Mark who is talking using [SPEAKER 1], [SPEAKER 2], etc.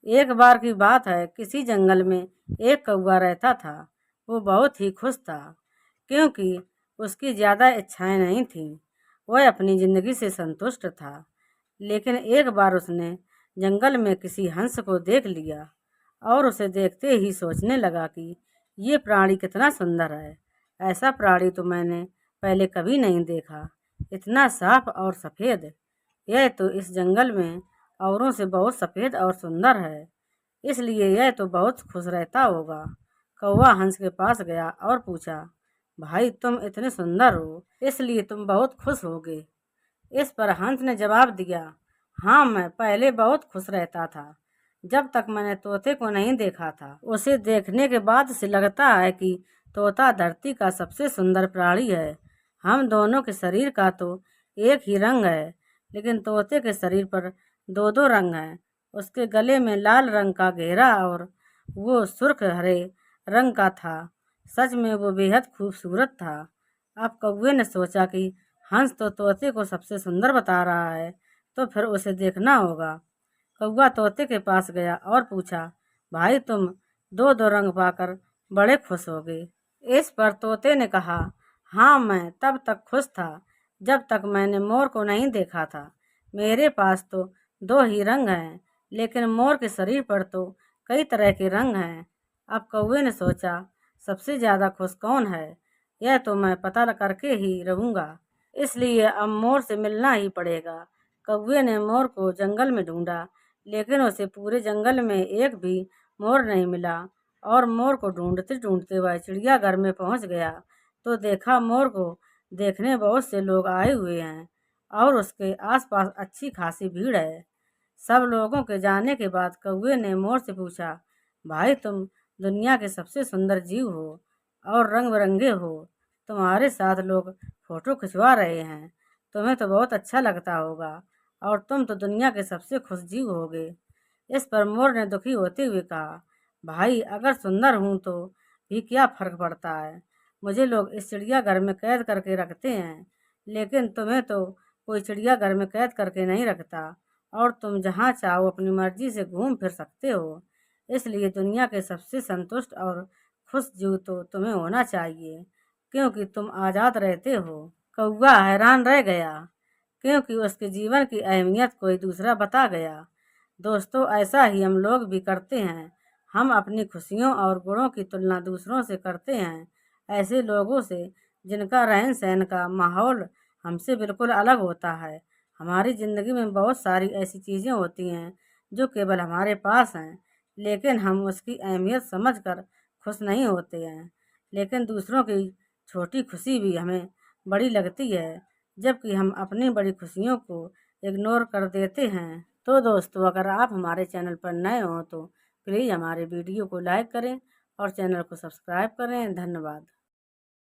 [SPEAKER 1] एक बार की बात है, किसी जंगल में एक कौवा रहता था। वो बहुत ही खुश था क्योंकि उसकी ज़्यादा इच्छाएं नहीं थीं। वह अपनी ज़िंदगी से संतुष्ट था। लेकिन एक बार उसने जंगल में किसी हंस को देख लिया और उसे देखते ही सोचने लगा कि ये प्राणी कितना सुंदर है। ऐसा प्राणी तो मैंने पहले कभी नहीं देखा। इतना साफ और सफ़ेद। यह तो इस जंगल में औरों से बहुत सफ़ेद और सुंदर है, इसलिए यह तो बहुत खुश रहता होगा। कौवा हंस के पास गया और पूछा, भाई तुम इतने सुंदर हो, इसलिए तुम बहुत खुश होगे। इस पर हंस ने जवाब दिया, हाँ मैं पहले बहुत खुश रहता था, जब तक मैंने तोते को नहीं देखा था। उसे देखने के बाद से लगता है कि तोता धरती का सबसे सुंदर प्राणी है। हम दोनों के शरीर का तो एक ही रंग है, लेकिन तोते के शरीर पर दो दो रंग हैं। उसके गले में लाल रंग का घेरा और वो सुर्ख हरे रंग का था। सच में वो बेहद खूबसूरत था। अब कौवे ने सोचा कि हंस तो तोते को सबसे सुंदर बता रहा है, तो फिर उसे देखना होगा। कौवा तोते के पास गया और पूछा, भाई तुम दो दो रंग पाकर बड़े खुश हो गए। इस पर तोते ने कहा, हाँ मैं तब तक खुश था जब तक मैंने मोर को नहीं देखा था। मेरे पास तो दो ही रंग हैं, लेकिन मोर के शरीर पर तो कई तरह के रंग हैं। अब कौवे ने सोचा, सबसे ज़्यादा खुश कौन है, यह तो मैं पता करके ही रहूँगा। इसलिए अब मोर से मिलना ही पड़ेगा। कौवे ने मोर को जंगल में ढूंढा, लेकिन उसे पूरे जंगल में एक भी मोर नहीं मिला। और मोर को ढूंढते ढूंढते वह चिड़ियाघर में पहुंच गया, तो देखा मोर को देखने बहुत से लोग आए हुए हैं और उसके आसपास अच्छी खासी भीड़ है। सब लोगों के जाने के बाद कौवे ने मोर से पूछा, भाई तुम दुनिया के सबसे सुंदर जीव हो और रंग बिरंगे हो। तुम्हारे साथ लोग फोटो खिंचवा रहे हैं, तुम्हें तो बहुत अच्छा लगता होगा और तुम तो दुनिया के सबसे खुश जीव होगे। इस पर मोर ने दुखी होते हुए कहा, भाई अगर सुंदर हूँ तो भी क्या फर्क पड़ता है। मुझे लोग इस चिड़ियाघर में कैद करके रखते हैं, लेकिन तुम्हें तो कोई चिड़ियाघर में कैद करके नहीं रखता और तुम जहाँ चाहो अपनी मर्जी से घूम फिर सकते हो। इसलिए दुनिया के सबसे संतुष्ट और खुश जीव तो तुम्हें होना चाहिए, क्योंकि तुम आज़ाद रहते हो। कौवा हैरान रह गया क्योंकि उसके जीवन की अहमियत कोई दूसरा बता गया। दोस्तों, ऐसा ही हम लोग भी करते हैं। हम अपनी खुशियों और गुणों की तुलना दूसरों से करते हैं, ऐसे लोगों से जिनका रहन सहन का माहौल हमसे बिल्कुल अलग होता है। हमारी ज़िंदगी में बहुत सारी ऐसी चीज़ें होती हैं जो केवल हमारे पास हैं, लेकिन हम उसकी अहमियत समझकर खुश नहीं होते हैं। लेकिन दूसरों की छोटी खुशी भी हमें बड़ी लगती है, जबकि हम अपनी बड़ी खुशियों को इग्नोर कर देते हैं। तो दोस्तों, अगर आप हमारे चैनल पर नए हों तो प्लीज़ हमारे वीडियो को लाइक करें और चैनल को सब्सक्राइब करें। धन्यवाद।